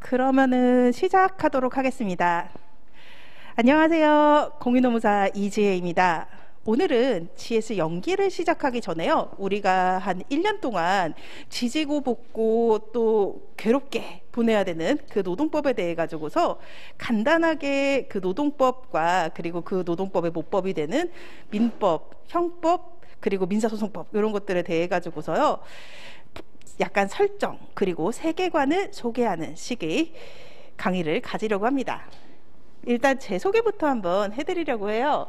그러면은 시작하도록 하겠습니다. 안녕하세요. 공인노무사 이지혜입니다. 오늘은 GS 연기를 시작하기 전에요. 우리가 한 1년 동안 지지고 볶고 또 괴롭게 보내야 되는 그 노동법에 대해 가지고서 간단하게 그 노동법과 그리고 그 노동법의 모법이 되는 민법, 형법, 그리고 민사소송법 이런 것들에 대해 가지고서요. 약간 설정 그리고 세계관을 소개하는 식의 강의를 가지려고 합니다. 일단 제 소개부터 한번 해드리려고 해요.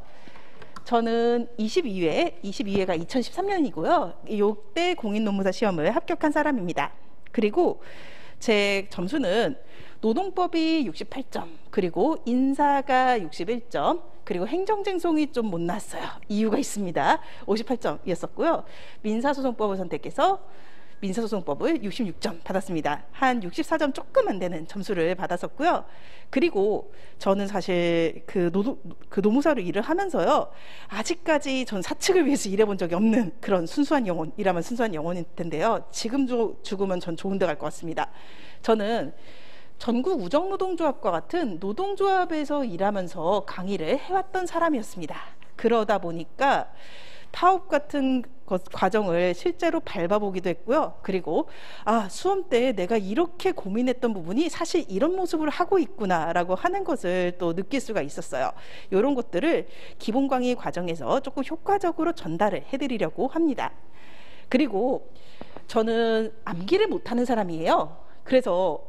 저는 22회가 2013년이고요. 이때 공인노무사 시험을 합격한 사람입니다. 그리고 제 점수는 노동법이 68점, 그리고 인사가 61점, 그리고 행정쟁송이 좀 못 났어요. 이유가 있습니다. 58점이었었고요. 민사소송법을 선택해서 민사소송법을 66점 받았습니다. 한 64점 조금 안 되는 점수를 받았었고요. 그리고 저는 사실 그 노무사로 일을 하면서요. 아직까지 전 사측을 위해서 일해본 적이 없는 그런 순수한 영혼이라면 순수한 영혼일 텐데요. 지금 죽으면 전 좋은 데 갈 것 같습니다. 저는 전국 우정노동조합과 같은 노동조합에서 일하면서 강의를 해왔던 사람이었습니다. 그러다 보니까 파업 같은 과정을 실제로 밟아보기도 했고요. 그리고 수험 때 내가 이렇게 고민했던 부분이 사실 이런 모습을 하고 있구나 라고 하는 것을 또 느낄 수가 있었어요. 이런 것들을 기본 강의 과정에서 조금 효과적으로 전달을 해드리려고 합니다. 그리고 저는 암기를 못하는 사람이에요. 그래서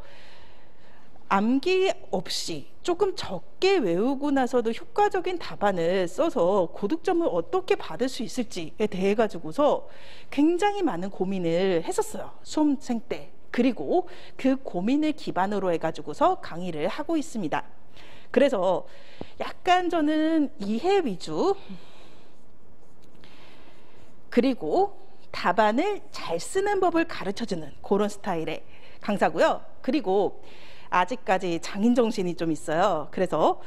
암기 없이 조금 적게 외우고 나서도 효과적인 답안을 써서 고득점을 어떻게 받을 수 있을지에 대해 가지고서 굉장히 많은 고민을 했었어요. 수험생 때. 그리고 그 고민을 기반으로 해가지고서 강의를 하고 있습니다. 그래서 약간 저는 이해 위주 그리고 답안을 잘 쓰는 법을 가르쳐주는 그런 스타일의 강사고요. 그리고 아직까지 장인정신이 좀 있어요. 그래서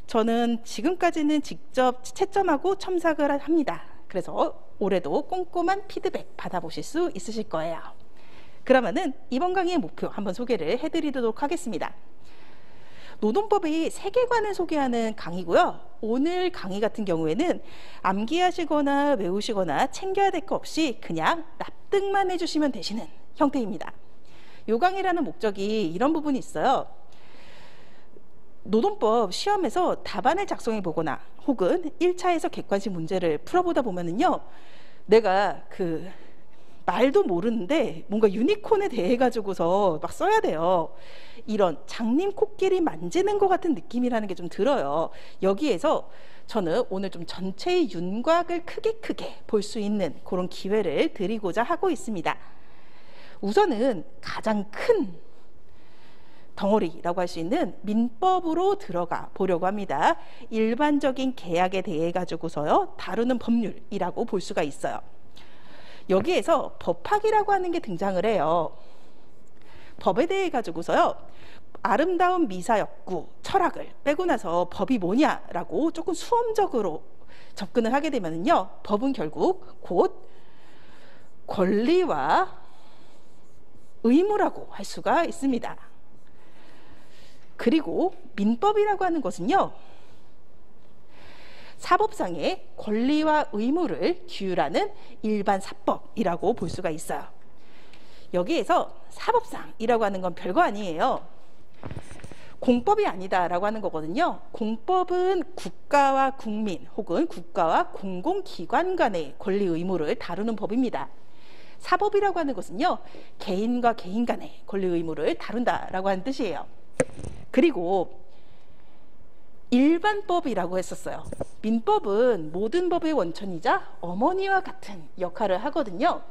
저는 지금까지는 직접 채점하고 첨삭을 합니다. 그래서 올해도 꼼꼼한 피드백 받아보실 수 있으실 거예요. 그러면은 이번 강의의 목표 한번 소개를 해드리도록 하겠습니다. 노동법의 세계관을 소개하는 강의고요. 오늘 강의 같은 경우에는 암기하시거나 외우시거나 챙겨야 될 거 없이 그냥 납득만 해주시면 되시는 형태입니다. 요강이라는 목적이 이런 부분이 있어요. 노동법 시험에서 답안을 작성해 보거나 혹은 1차에서 객관식 문제를 풀어보다 보면은요, 내가 말도 모르는데 뭔가 유니콘에 대해 가지고서 막 써야 돼요. 이런 장님 코끼리 만지는 것 같은 느낌이라는 게 좀 들어요. 여기에서 저는 오늘 좀 전체의 윤곽을 크게 볼 수 있는 그런 기회를 드리고자 하고 있습니다. 우선은 가장 큰 덩어리라고 할 수 있는 민법으로 들어가 보려고 합니다. 일반적인 계약에 대해 가지고서요 다루는 법률이라고 볼 수가 있어요. 여기에서 법학이라고 하는 게 등장을 해요. 법에 대해 가지고서요 아름다운 미사역구 철학을 빼고 나서 법이 뭐냐라고 조금 수험적으로 접근을 하게 되면요, 법은 결국 곧 권리와 의무라고 할 수가 있습니다. 그리고 민법이라고 하는 것은요, 사법상의 권리와 의무를 규율하는 일반 사법이라고 볼 수가 있어요. 여기에서 사법상이라고 하는 건 별거 아니에요. 공법이 아니다라고 하는 거거든요. 공법은 국가와 국민 혹은 국가와 공공기관 간의 권리 의무를 다루는 법입니다. 사법이라고 하는 것은요, 개인과 개인 간의 권리 의무를 다룬다라고 하는 뜻이에요. 그리고 일반법이라고 했었어요. 민법은 모든 법의 원천이자 어머니와 같은 역할을 하거든요.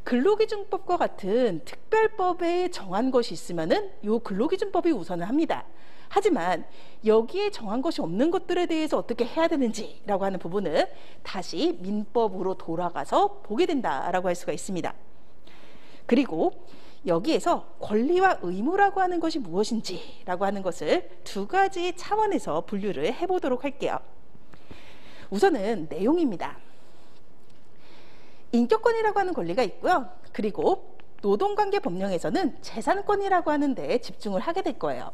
근로기준법과 같은 특별법에 정한 것이 있으면은 요 근로기준법이 우선을 합니다. 하지만 여기에 정한 것이 없는 것들에 대해서 어떻게 해야 되는지라고 하는 부분은 다시 민법으로 돌아가서 보게 된다라고 할 수가 있습니다. 그리고 여기에서 권리와 의무라고 하는 것이 무엇인지라고 하는 것을 두 가지 차원에서 분류를 해보도록 할게요. 우선은 내용입니다. 인격권이라고 하는 권리가 있고요. 그리고 노동관계 법령에서는 재산권이라고 하는데 집중을 하게 될 거예요.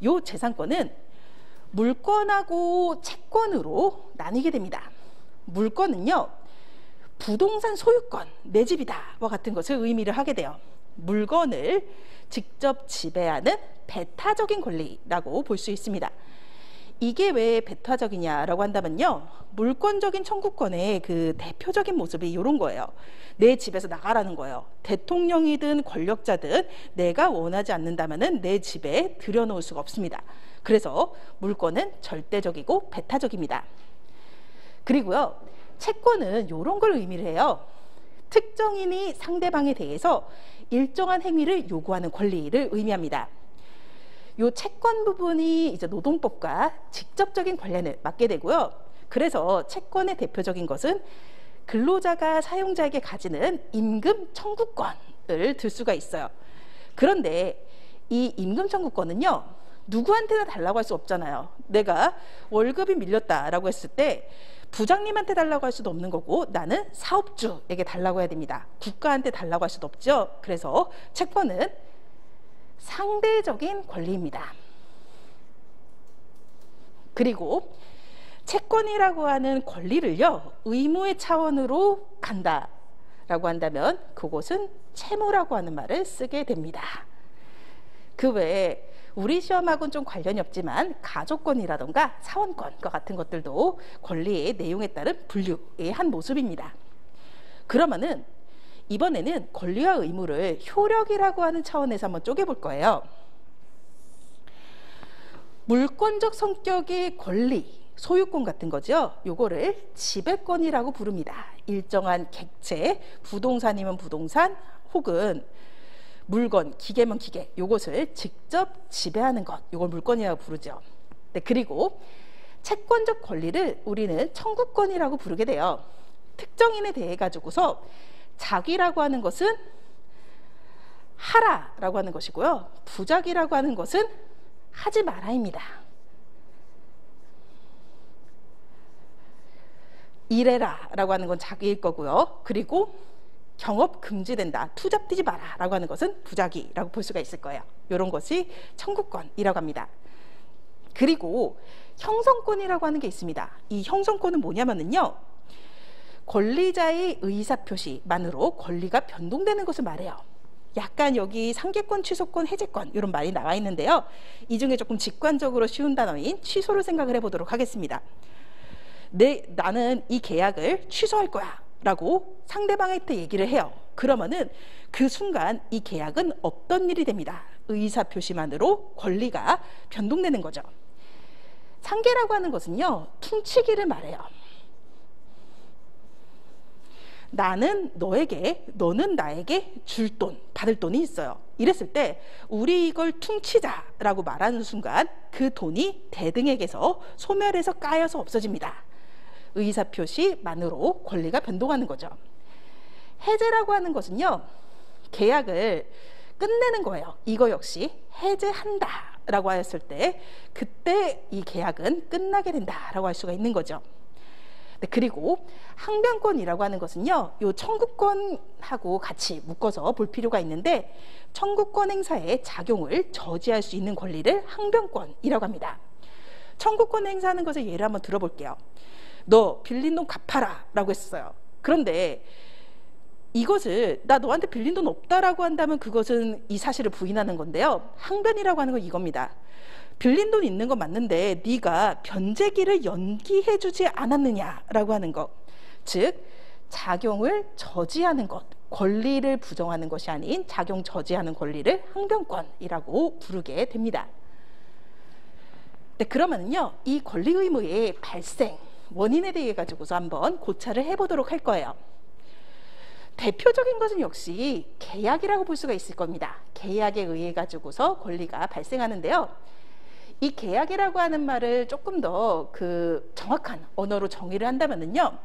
이 재산권은 물권하고 채권으로 나뉘게 됩니다. 물권은요, 부동산 소유권, 내 집이다와 같은 것을 의미를 하게 돼요. 물건을 직접 지배하는 배타적인 권리라고 볼 수 있습니다. 이게 왜 배타적이냐라고 한다면요, 물권적인 청구권의 그 대표적인 모습이 이런 거예요. 내 집에서 나가라는 거예요. 대통령이든 권력자든 내가 원하지 않는다면은 내 집에 들여놓을 수가 없습니다. 그래서 물권은 절대적이고 배타적입니다. 그리고요, 채권은 이런 걸 의미를 해요. 특정인이 상대방에 대해서 일정한 행위를 요구하는 권리를 의미합니다. 이 채권 부분이 이제 노동법과 직접적인 관련을 맡게 되고요. 그래서 채권의 대표적인 것은 근로자가 사용자에게 가지는 임금 청구권을 들 수가 있어요. 그런데 이 임금 청구권은요, 누구한테나 달라고 할 수 없잖아요. 내가 월급이 밀렸다라고 했을 때 부장님한테 달라고 할 수도 없는 거고, 나는 사업주에게 달라고 해야 됩니다. 국가한테 달라고 할 수도 없죠. 그래서 채권은 상대적인 권리입니다. 그리고 채권이라고 하는 권리를요, 의무의 차원으로 간다라고 한다면 그것은 채무라고 하는 말을 쓰게 됩니다. 그 외에 우리 시험하고는 좀 관련이 없지만 가족권이라던가 사원권과 같은 것들도 권리의 내용에 따른 분류의 한 모습입니다. 그러면은 이번에는 권리와 의무를 효력이라고 하는 차원에서 한번 쪼개볼 거예요. 물권적 성격의 권리, 소유권 같은 거죠. 요거를 지배권이라고 부릅니다. 일정한 객체, 부동산이면 부동산, 혹은 물건, 기계면 기계, 요것을 직접 지배하는 것, 요걸 물권이라고 부르죠. 네, 그리고 채권적 권리를 우리는 청구권이라고 부르게 돼요. 특정인에 대해 가지고서 작이라고 하는 것은 하라라고 하는 것이고요, 부작이라고 하는 것은 하지 마라입니다. 이래라라고 하는 건 작이일 거고요. 그리고 경업 금지된다, 투잡 뛰지 마라 라고 하는 것은 부작위라고 볼 수가 있을 거예요. 이런 것이 청구권이라고 합니다. 그리고 형성권이라고 하는 게 있습니다. 이 형성권은 뭐냐면요, 권리자의 의사표시만으로 권리가 변동되는 것을 말해요. 약간 여기 상계권, 취소권, 해제권 이런 말이 나와 있는데요, 이 중에 조금 직관적으로 쉬운 단어인 취소를 생각을 해보도록 하겠습니다. 나는 이 계약을 취소할 거야 라고 상대방한테 얘기를 해요. 그러면은 그 순간 이 계약은 없던 일이 됩니다. 의사표시만으로 권리가 변동되는 거죠. 상계라고 하는 것은요, 퉁치기를 말해요. 나는 너에게, 너는 나에게 줄 돈, 받을 돈이 있어요. 이랬을 때 우리 이걸 퉁치자라고 말하는 순간 그 돈이 대등에게서 소멸해서 까여서 없어집니다. 의사표시만으로 권리가 변동하는 거죠. 해제라고 하는 것은요, 계약을 끝내는 거예요. 이거 역시 해제한다 라고 하였을 때 그때 이 계약은 끝나게 된다 라고 할 수가 있는 거죠. 네, 그리고 항변권이라고 하는 것은요, 요 청구권하고 같이 묶어서 볼 필요가 있는데, 청구권 행사의 작용을 저지할 수 있는 권리를 항변권이라고 합니다. 청구권 행사하는 것을 예를 한번 들어볼게요. 너 빌린 돈 갚아라 라고 했어요. 그런데 이것을 나 너한테 빌린 돈 없다라고 한다면 그것은 이 사실을 부인하는 건데요, 항변이라고 하는 건 이겁니다. 빌린 돈 있는 건 맞는데 네가 변제기를 연기해주지 않았느냐라고 하는 것, 즉 작용을 저지하는 것, 권리를 부정하는 것이 아닌 작용 저지하는 권리를 항변권이라고 부르게 됩니다. 네, 그러면요, 이 권리 의무의 발생 원인에 대해 가지고서 한번 고찰을 해보도록 할 거예요. 대표적인 것은 역시 계약이라고 볼 수가 있을 겁니다. 계약에 의해 가지고서 권리가 발생하는데요, 이 계약이라고 하는 말을 조금 더 정확한 언어로 정의를 한다면요,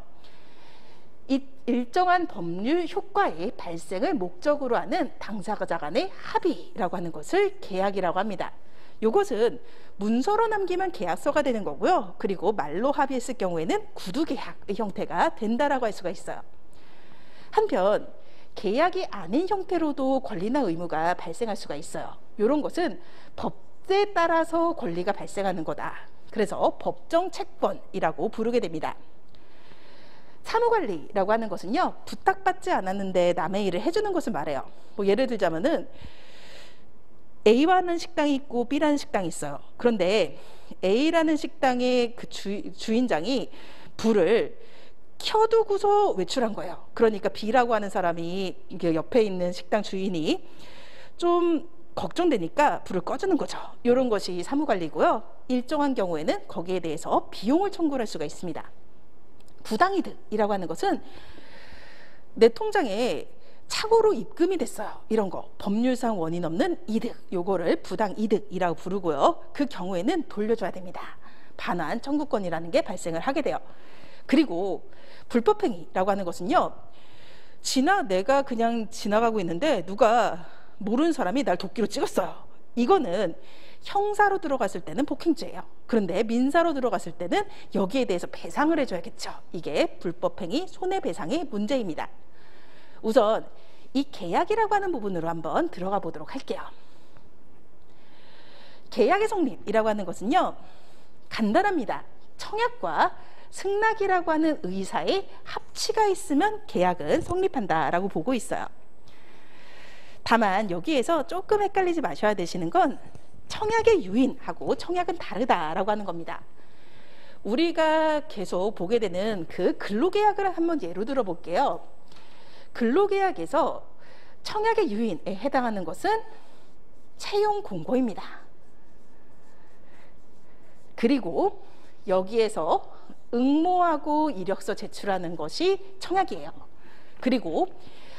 이 일정한 법률 효과의 발생을 목적으로 하는 당사자 간의 합의라고 하는 것을 계약이라고 합니다. 이것은 문서로 남기면 계약서가 되는 거고요, 그리고 말로 합의했을 경우에는 구두계약의 형태가 된다라고 할 수가 있어요. 한편 계약이 아닌 형태로도 권리나 의무가 발생할 수가 있어요. 이런 것은 법에 따라서 권리가 발생하는 거다. 그래서 법정 채권이라고 부르게 됩니다. 사무관리라고 하는 것은요, 부탁받지 않았는데 남의 일을 해주는 것을 말해요. 뭐 예를 들자면은 A라는 식당이 있고 B라는 식당이 있어요. 그런데 A라는 식당의 그 주인장이 불을 켜두고서 외출한 거예요. 그러니까 B라고 하는 사람이 이게 옆에 있는 식당 주인이 좀 걱정되니까 불을 꺼주는 거죠. 이런 것이 사무관리고요. 일정한 경우에는 거기에 대해서 비용을 청구할 수가 있습니다. 부당이득이라고 하는 것은 내 통장에 착오로 입금이 됐어요. 이런 거 법률상 원인 없는 이득, 요거를 부당이득이라고 부르고요. 그 경우에는 돌려줘야 됩니다. 반환 청구권이라는 게 발생을 하게 돼요. 그리고 불법행위라고 하는 것은요, 내가 그냥 지나가고 있는데 누가 모르는 사람이 날 도끼로 찍었어요. 이거는 형사로 들어갔을 때는 폭행죄예요. 그런데 민사로 들어갔을 때는 여기에 대해서 배상을 해줘야겠죠. 이게 불법행위 손해배상의 문제입니다. 우선 이 계약이라고 하는 부분으로 한번 들어가 보도록 할게요. 계약의 성립이라고 하는 것은요, 간단합니다. 청약과 승낙이라고 하는 의사의 합치가 있으면 계약은 성립한다라고 보고 있어요. 다만 여기에서 조금 헷갈리지 마셔야 되시는 건 청약의 유인하고 청약은 다르다라고 하는 겁니다. 우리가 계속 보게 되는 그 근로계약을 한번 예로 들어 볼게요. 근로계약에서 청약의 유인에 해당하는 것은 채용 공고입니다. 그리고 여기에서 응모하고 이력서 제출하는 것이 청약이에요. 그리고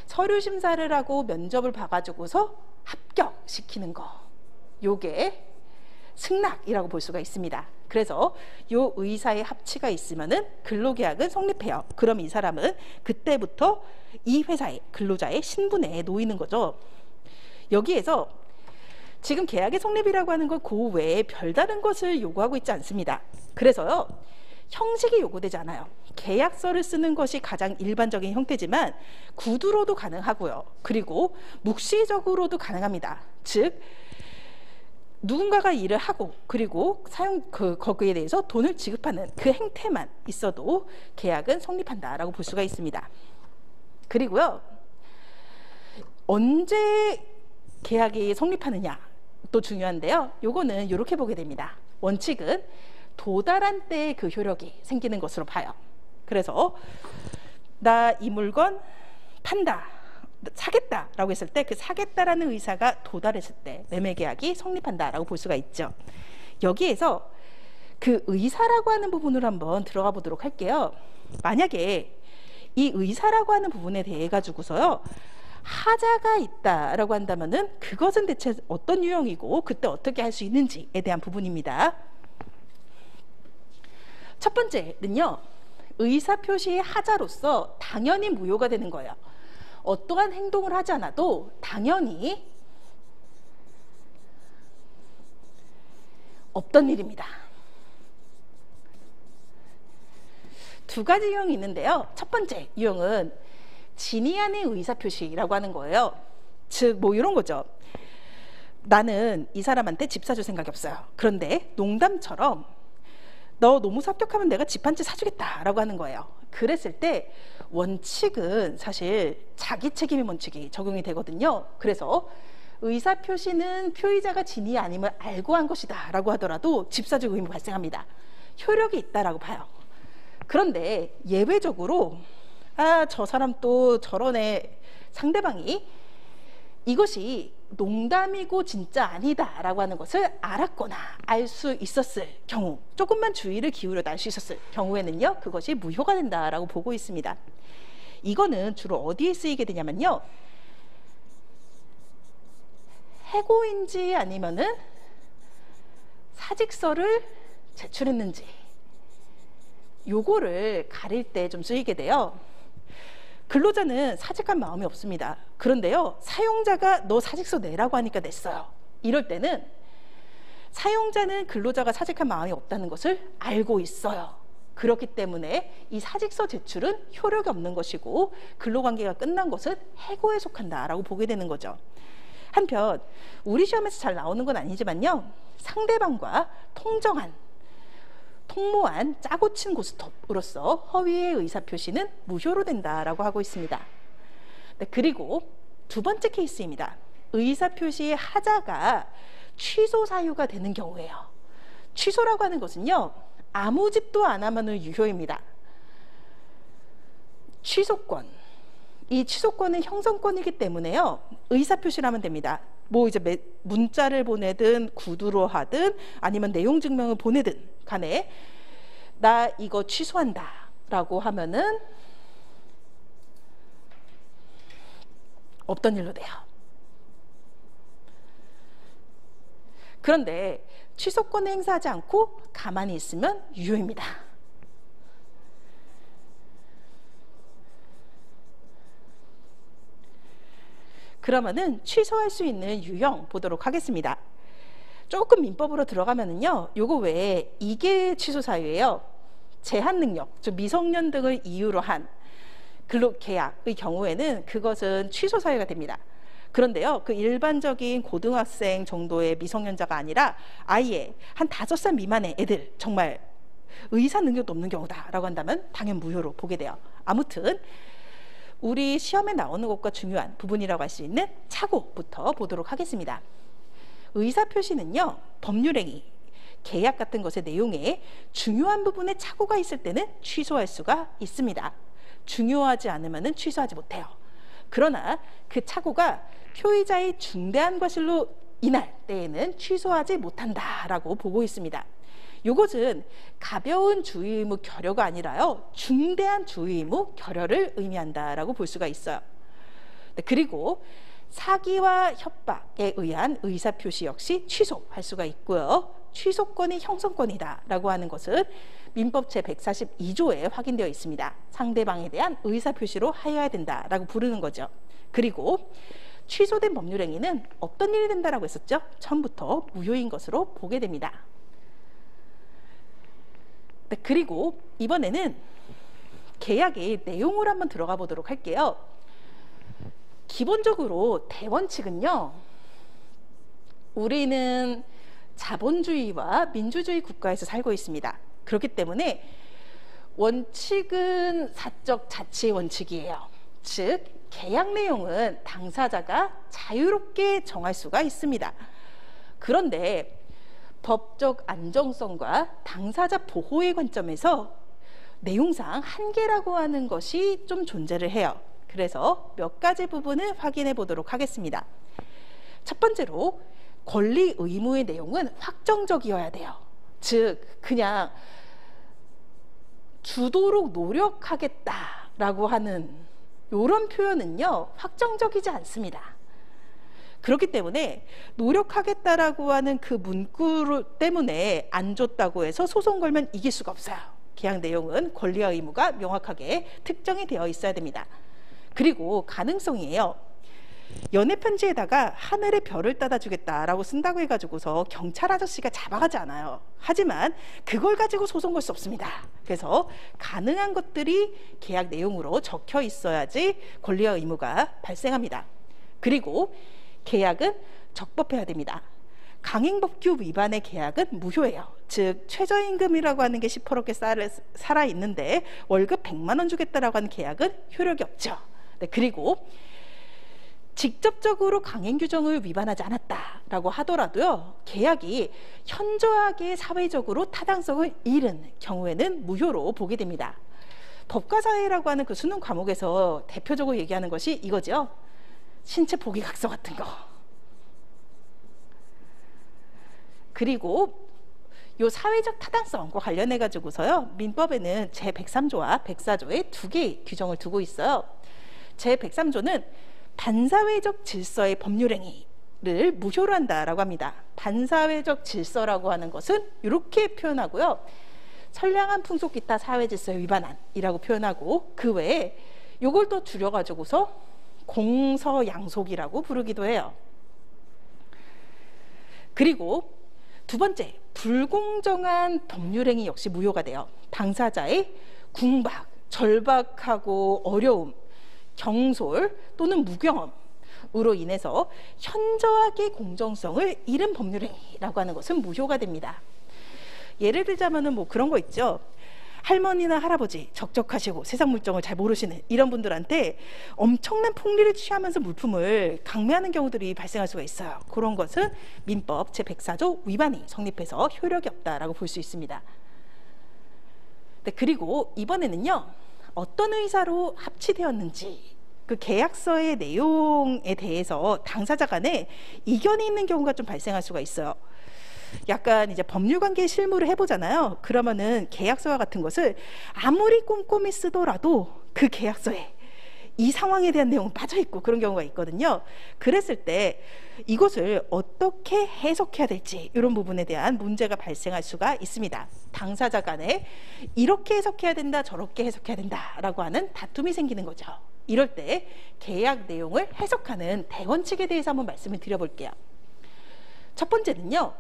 서류 심사를 하고 면접을 봐가지고서 합격시키는 거, 요게 승낙이라고 볼 수가 있습니다. 그래서 요 의사의 합치가 있으면은 근로계약은 성립해요. 그럼 이 사람은 그때부터 이 회사의 근로자의 신분에 놓이는 거죠. 여기에서 지금 계약의 성립이라고 하는 건 그 외에 별다른 것을 요구하고 있지 않습니다. 그래서요, 형식이 요구되지 않아요. 계약서를 쓰는 것이 가장 일반적인 형태지만 구두로도 가능하고요. 그리고 묵시적으로도 가능합니다. 즉 누군가가 일을 하고 그리고 거기에 대해서 돈을 지급하는 그 행태만 있어도 계약은 성립한다라고 볼 수가 있습니다. 그리고요, 언제 계약이 성립하느냐 또 중요한데요. 요거는 이렇게 보게 됩니다. 원칙은 도달한 때에 그 효력이 생기는 것으로 봐요. 그래서 나 이 물건 판다, 사겠다라고 했을 때 그 사겠다라는 의사가 도달했을 때 매매계약이 성립한다라고 볼 수가 있죠. 여기에서 그 의사라고 하는 부분으로 한번 들어가 보도록 할게요. 만약에 이 의사라고 하는 부분에 대해 가지고서요, 하자가 있다라고 한다면은 그것은 대체 어떤 유형이고 그때 어떻게 할 수 있는지에 대한 부분입니다. 첫 번째는요, 의사표시의 하자로서 당연히 무효가 되는 거예요. 어떠한 행동을 하지 않아도 당연히 없던 일입니다. 두 가지 유형이 있는데요. 첫 번째 유형은 진의 아닌 의사표시라고 하는 거예요. 즉 뭐 이런 거죠. 나는 이 사람한테 집 사줄 생각이 없어요. 그런데 농담처럼 너 노무사 합격하면 내가 집 한 채 사주겠다라고 하는 거예요. 그랬을 때 원칙은 사실 자기 책임의 원칙이 적용이 되거든요. 그래서 의사표시는 표의자가 진위 아님을 알고 한 것이다 라고 하더라도 집 사줄 의무 발생합니다. 효력이 있다라고 봐요. 그런데 예외적으로 저 사람 또 저러네, 상대방이 이것이 농담이고 진짜 아니다 라고 하는 것을 알았거나 알 수 있었을 경우, 조금만 주의를 기울여도 알 수 있었을 경우에는요, 그것이 무효가 된다라고 보고 있습니다. 이거는 주로 어디에 쓰이게 되냐면요, 해고인지 아니면은 사직서를 제출했는지 요거를 가릴 때 좀 쓰이게 돼요. 근로자는 사직한 마음이 없습니다. 그런데요, 사용자가 너 사직서 내라고 하니까 냈어요. 이럴 때는 사용자는 근로자가 사직한 마음이 없다는 것을 알고 있어요. 그렇기 때문에 이 사직서 제출은 효력이 없는 것이고 근로관계가 끝난 것은 해고에 속한다라고 보게 되는 거죠. 한편 우리 시험에서 잘 나오는 건 아니지만요, 상대방과 통모한 짜고 친 고스톱으로서 허위의 의사표시는 무효로 된다라고 하고 있습니다. 네, 그리고 두 번째 케이스입니다. 의사표시의 하자가 취소 사유가 되는 경우예요. 취소라고 하는 것은요, 아무 짓도 안 하면은 유효입니다. 취소권, 이 취소권은 형성권이기 때문에요, 의사표시를 하면 됩니다. 뭐 이제 문자를 보내든 구두로 하든 아니면 내용 증명을 보내든 간에 나 이거 취소한다 라고 하면은 없던 일로 돼요. 그런데 취소권을 행사하지 않고 가만히 있으면 유효입니다. 그러면은 취소할 수 있는 유형 보도록 하겠습니다. 조금 민법으로 들어가면은요, 요거 외에 이게 취소 사유예요. 제한 능력, 즉 미성년 등을 이유로 한 근로계약의 경우에는 그것은 취소 사유가 됩니다. 그런데요, 그 일반적인 고등학생 정도의 미성년자가 아니라 아예 한 5살 미만의 애들, 정말 의사 능력도 없는 경우다라고 한다면 당연 무효로 보게 돼요. 아무튼 우리 시험에 나오는 것과 중요한 부분이라고 할 수 있는 착오부터 보도록 하겠습니다. 의사표시는요, 법률행위, 계약 같은 것의 내용에 중요한 부분에 착오가 있을 때는 취소할 수가 있습니다. 중요하지 않으면 취소하지 못해요. 그러나 그 착오가 표의자의 중대한 과실로 인할 때에는 취소하지 못한다라고 보고 있습니다. 이것은 가벼운 주의 의무 결여가 아니라요, 중대한 주의 의무 결여를 의미한다라고 볼 수가 있어요. 네, 그리고 사기와 협박에 의한 의사표시 역시 취소할 수가 있고요. 취소권이 형성권이다라고 하는 것은 민법 제142조에 확인되어 있습니다. 상대방에 대한 의사표시로 하여야 된다라고 부르는 거죠. 그리고 취소된 법률행위는 어떤 일이 된다라고 했었죠? 처음부터 무효인 것으로 보게 됩니다. 네, 그리고 이번에는 계약의 내용으로 한번 들어가 보도록 할게요. 기본적으로 대원칙은요, 우리는 자본주의와 민주주의 국가에서 살고 있습니다. 그렇기 때문에 원칙은 사적 자치의 원칙이에요. 즉 계약 내용은 당사자가 자유롭게 정할 수가 있습니다. 그런데 법적 안정성과 당사자 보호의 관점에서 내용상 한계라고 하는 것이 좀 존재를 해요. 그래서 몇 가지 부분을 확인해 보도록 하겠습니다. 첫 번째로 권리 의무의 내용은 확정적이어야 돼요. 즉 그냥 주도록 노력하겠다라고 하는 이런 표현은요, 확정적이지 않습니다. 그렇기 때문에 노력하겠다라고 하는 그 문구 때문에 안 줬다고 해서 소송 걸면 이길 수가 없어요. 계약 내용은 권리와 의무가 명확하게 특정이 되어 있어야 됩니다. 그리고 가능성이에요. 연애 편지에다가 하늘의 별을 따다 주겠다라고 쓴다고 해가지고서 경찰 아저씨가 잡아가지 않아요. 하지만 그걸 가지고 소송 걸 수 없습니다. 그래서 가능한 것들이 계약 내용으로 적혀 있어야지 권리와 의무가 발생합니다. 그리고 계약은 적법해야 됩니다. 강행법규 위반의 계약은 무효예요. 즉 최저임금이라고 하는 게 시퍼렇게 살아있는데 월급 100만 원 주겠다라고 하는 계약은 효력이 없죠. 네, 그리고 직접적으로 강행 규정을 위반하지 않았다라고 하더라도요, 계약이 현저하게 사회적으로 타당성을 잃은 경우에는 무효로 보게 됩니다. 법과사회라고 하는 그 수능 과목에서 대표적으로 얘기하는 것이 이거죠. 신체 포기각서 같은 거. 그리고 요 사회적 타당성과 관련해 가지고서요, 민법에는 제103조와 104조에 두 개의 규정을 두고 있어요. 제103조는 반사회적 질서의 법률행위를 무효로 한다라고 합니다. 반사회적 질서라고 하는 것은 이렇게 표현하고요, 선량한 풍속 기타 사회 질서에 위반한이라고 표현하고, 그 외에 요걸 또 줄여가지고서 공서양속이라고 부르기도 해요. 그리고 두 번째, 불공정한 법률행위 역시 무효가 돼요. 당사자의 궁박, 절박하고 어려움, 경솔 또는 무경험으로 인해서 현저하게 공정성을 잃은 법률행위라고 하는 것은 무효가 됩니다. 예를 들자면은 뭐 그런 거 있죠. 할머니나 할아버지 적적하시고 세상 물정을 잘 모르시는 이런 분들한테 엄청난 폭리를 취하면서 물품을 강매하는 경우들이 발생할 수가 있어요. 그런 것은 민법 제104조 위반이 성립해서 효력이 없다라고 볼 수 있습니다. 네, 그리고 이번에는요, 어떤 의사로 합치되었는지 그 계약서의 내용에 대해서 당사자 간에 이견이 있는 경우가 좀 발생할 수가 있어요. 약간 이제 법률관계 실무를 해보잖아요. 그러면은 계약서와 같은 것을 아무리 꼼꼼히 쓰더라도 그 계약서에 이 상황에 대한 내용은 빠져있고 그런 경우가 있거든요. 그랬을 때 이것을 어떻게 해석해야 될지 이런 부분에 대한 문제가 발생할 수가 있습니다. 당사자 간에 이렇게 해석해야 된다, 저렇게 해석해야 된다라고 하는 다툼이 생기는 거죠. 이럴 때 계약 내용을 해석하는 대원칙에 대해서 한번 말씀을 드려볼게요. 첫 번째는요,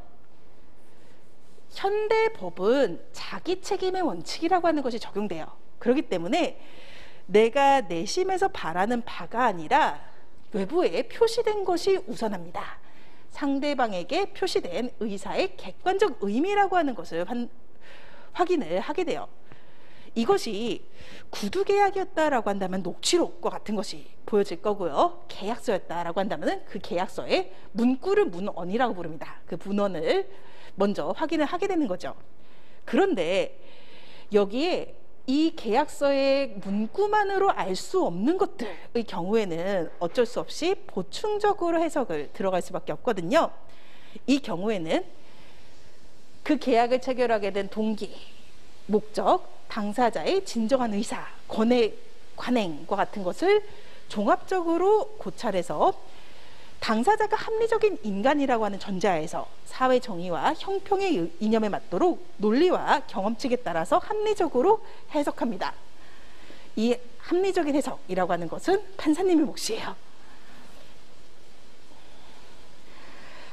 현대법은 자기 책임의 원칙이라고 하는 것이 적용돼요. 그렇기 때문에 내가 내심에서 바라는 바가 아니라 외부에 표시된 것이 우선합니다. 상대방에게 표시된 의사의 객관적 의미라고 하는 것을 확인을 하게 돼요. 이것이 구두계약이었다라고 한다면 녹취록과 같은 것이 보여질 거고요. 계약서였다라고 한다면 그 계약서의 문구를 문언이라고 부릅니다. 그 문언을 먼저 확인을 하게 되는 거죠. 그런데 여기에 이 계약서의 문구만으로 알 수 없는 것들의 경우에는 어쩔 수 없이 보충적으로 해석을 들어갈 수밖에 없거든요. 이 경우에는 그 계약을 체결하게 된 동기, 목적, 당사자의 진정한 의사, 관행과 같은 것을 종합적으로 고찰해서 당사자가 합리적인 인간이라고 하는 전제하에서 사회 정의와 형평의 이념에 맞도록 논리와 경험칙에 따라서 합리적으로 해석합니다. 이 합리적인 해석이라고 하는 것은 판사님의 몫이에요.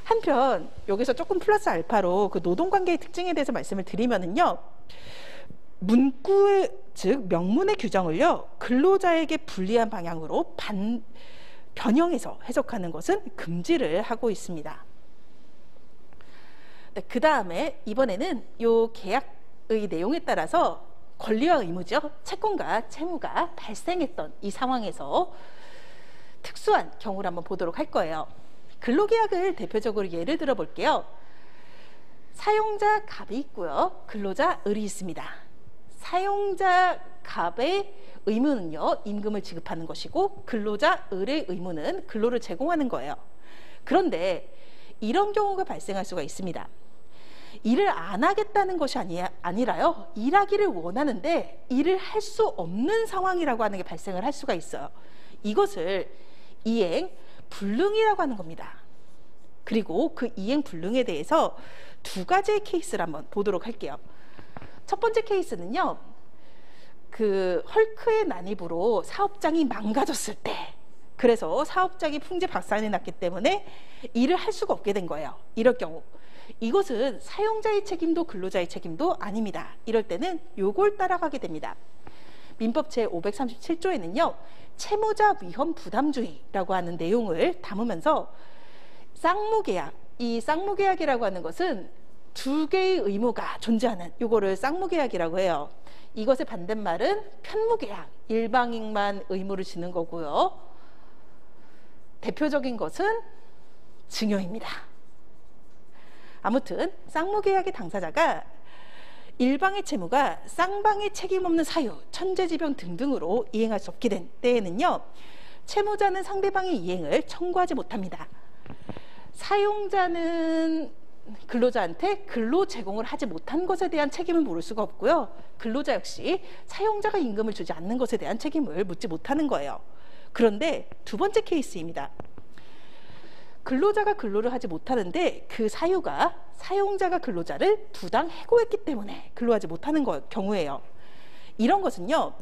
한편 여기서 조금 플러스 알파로 그 노동관계의 특징에 대해서 말씀을 드리면은요, 문구의, 즉 명문의 규정을요 근로자에게 불리한 방향으로 변형해서 해석하는 것은 금지를 하고 있습니다. 네, 그 다음에 이번에는 이 계약의 내용에 따라서 권리와 의무죠, 채권과 채무가 발생했던 이 상황에서 특수한 경우를 한번 보도록 할 거예요. 근로계약을 대표적으로 예를 들어 볼게요. 사용자 갑이 있고요, 근로자 을이 있습니다. 사용자 갑의 의무는요, 임금을 지급하는 것이고 근로자 을의 의무는 근로를 제공하는 거예요. 그런데 이런 경우가 발생할 수가 있습니다. 일을 안 하겠다는 것이 아니라요, 일하기를 원하는데 일을 할 수 없는 상황이라고 하는 게 발생을 할 수가 있어요. 이것을 이행 불능이라고 하는 겁니다. 그리고 그 이행 불능에 대해서 두 가지의 케이스를 한번 보도록 할게요. 첫 번째 케이스는요, 그 헐크의 난입으로 사업장이 망가졌을 때, 그래서 사업장이 풍지 박산이 났기 때문에 일을 할 수가 없게 된 거예요. 이럴 경우 이것은 사용자의 책임도 근로자의 책임도 아닙니다. 이럴 때는 요걸 따라가게 됩니다. 민법 제537조에는요 채무자 위험 부담주의라고 하는 내용을 담으면서 쌍무계약, 이 쌍무계약이라고 하는 것은 두 개의 의무가 존재하는 요거를 쌍무계약이라고 해요. 이것의 반대말은 편무계약, 일방익만 의무를 지는 거고요. 대표적인 것은 증여입니다. 아무튼 쌍무계약의 당사자가 일방의 채무가 쌍방의 책임 없는 사유, 천재지변 등등으로 이행할 수 없게 된 때에는요, 채무자는 상대방의 이행을 청구하지 못합니다. 사용자는 근로자한테 근로 제공을 하지 못한 것에 대한 책임을 물을 수가 없고요, 근로자 역시 사용자가 임금을 주지 않는 것에 대한 책임을 묻지 못하는 거예요. 그런데 두 번째 케이스입니다. 근로자가 근로를 하지 못하는데 그 사유가 사용자가 근로자를 부당 해고했기 때문에 근로하지 못하는 경우예요. 이런 것은요,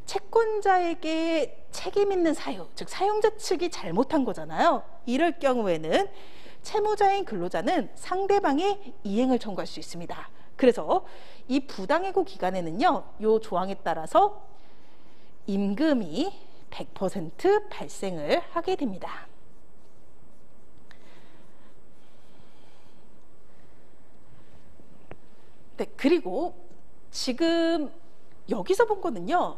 채권자에게 책임 있는 사유, 즉 사용자 측이 잘못한 거잖아요. 이럴 경우에는 채무자인 근로자는 상대방의 이행을 청구할 수 있습니다. 그래서 이 부당해고 기간에는요, 이 조항에 따라서 임금이 100% 발생을 하게 됩니다. 네, 그리고 지금 여기서 본 거는요,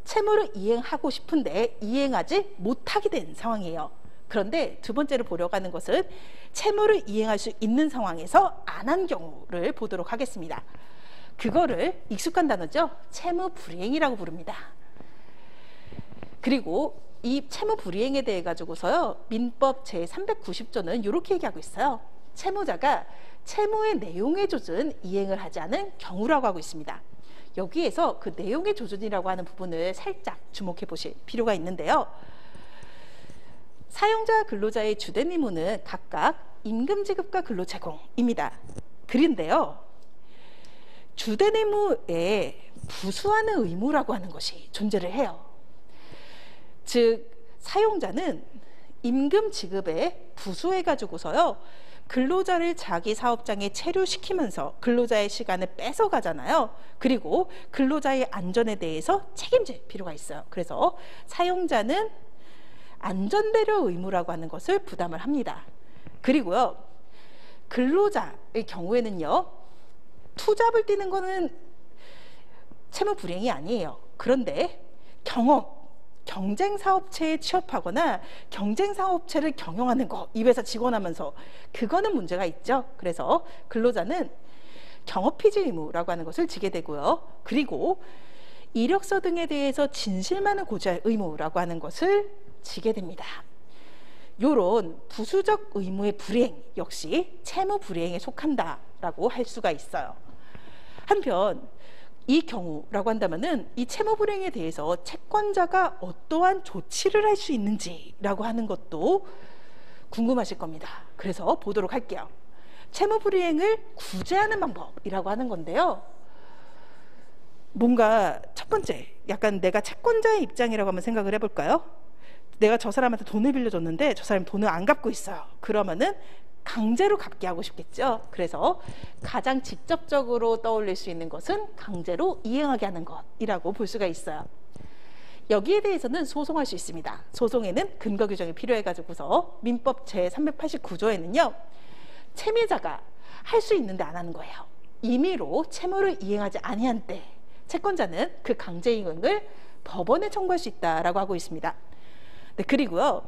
채무를 이행하고 싶은데 이행하지 못하게 된 상황이에요. 그런데 두 번째로 보려고 하는 것은 채무를 이행할 수 있는 상황에서 안 한 경우를 보도록 하겠습니다. 그거를 익숙한 단어죠. 채무 불이행이라고 부릅니다. 그리고 이 채무 불이행에 대해 가지고서요, 민법 제390조는 이렇게 얘기하고 있어요. 채무자가 채무의 내용의 조준 이행을 하지 않은 경우라고 하고 있습니다. 여기에서 그 내용의 조준이라고 하는 부분을 살짝 주목해 보실 필요가 있는데요. 사용자 근로자의 주된 의무는 각각 임금 지급과 근로 제공입니다. 그런데요, 주된 의무에 부수하는 의무라고 하는 것이 존재를 해요. 즉, 사용자는 임금 지급에 부수해 가지고서요, 근로자를 자기 사업장에 체류시키면서 근로자의 시간을 뺏어가잖아요. 그리고 근로자의 안전에 대해서 책임질 필요가 있어요. 그래서 사용자는 안전배려 의무라고 하는 것을 부담을 합니다. 그리고요, 근로자의 경우에는요, 투잡을 뛰는 거는 채무 불이행이 아니에요. 그런데 경쟁사업체에 취업하거나 경쟁사업체를 경영하는 거, 이 회사 직원하면서, 그거는 문제가 있죠. 그래서 근로자는 경업피지 의무라고 하는 것을 지게 되고요. 그리고 이력서 등에 대해서 진실만을 고지할 의무라고 하는 것을 지게 됩니다. 이런 부수적 의무의 불이행 역시 채무 불이행에 속한다라고 할 수가 있어요. 한편 이 경우라고 한다면은 이 채무 불이행에 대해서 채권자가 어떠한 조치를 할 수 있는지라고 하는 것도 궁금하실 겁니다. 그래서 보도록 할게요. 채무 불이행을 구제하는 방법이라고 하는 건데요. 뭔가 첫 번째, 약간 내가 채권자의 입장이라고 한번 생각을 해볼까요? 내가 저 사람한테 돈을 빌려줬는데 저 사람이 돈을 안 갚고 있어요. 그러면은 강제로 갚게 하고 싶겠죠. 그래서 가장 직접적으로 떠올릴 수 있는 것은 강제로 이행하게 하는 것이라고 볼 수가 있어요. 여기에 대해서는 소송할 수 있습니다. 소송에는 근거 규정이 필요해가지고서 민법 제389조에는요, 채무자가 할 수 있는데 안 하는 거예요. 임의로 채무를 이행하지 아니한 때 채권자는 그 강제 이행을 법원에 청구할 수 있다라고 하고 있습니다. 네, 그리고요,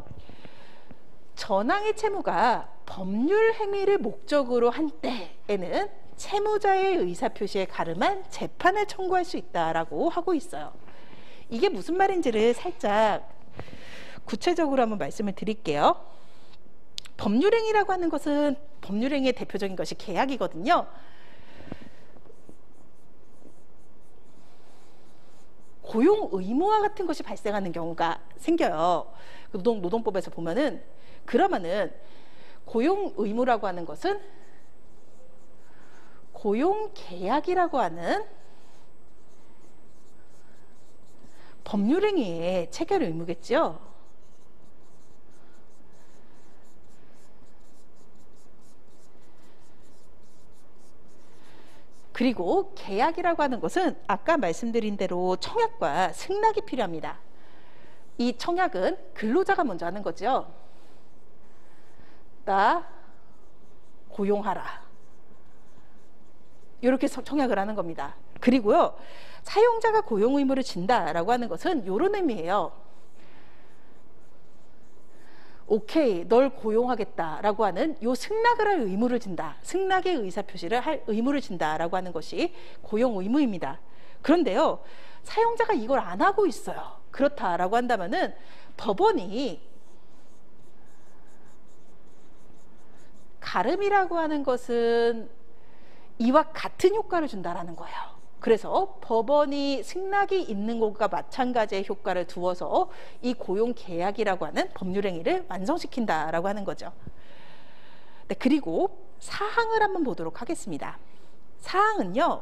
전항의 채무가 법률 행위를 목적으로 한 때에는 채무자의 의사표시에 가름한 재판을 청구할 수 있다라고 하고 있어요. 이게 무슨 말인지를 살짝 구체적으로 한번 말씀을 드릴게요. 법률 행위라고 하는 것은, 법률 행위의 대표적인 것이 계약이거든요. 고용 의무화 같은 것이 발생하는 경우가 생겨요. 노동법에서 보면은, 그러면은 고용 의무라고 하는 것은 고용 계약이라고 하는 법률 행위의 체결 의무겠죠. 그리고 계약이라고 하는 것은 아까 말씀드린 대로 청약과 승낙이 필요합니다. 이 청약은 근로자가 먼저 하는 거죠. 나 고용하라, 이렇게 청약을 하는 겁니다. 그리고요, 사용자가 고용 의무를 진다라고 하는 것은 이런 의미예요. 오케이, 널 고용하겠다라고 하는 요 승낙을 할 의무를 진다, 승낙의 의사표시를 할 의무를 진다라고 하는 것이 고용 의무입니다. 그런데요, 사용자가 이걸 안 하고 있어요. 그렇다라고 한다면은 법원이 가름이라고 하는 것은 이와 같은 효과를 준다라는 거예요. 그래서 법원이 승낙이 있는 것과 마찬가지의 효과를 두어서 이 고용 계약이라고 하는 법률 행위를 완성시킨다라고 하는 거죠. 네, 그리고 사항을 한번 보도록 하겠습니다. 사항은요,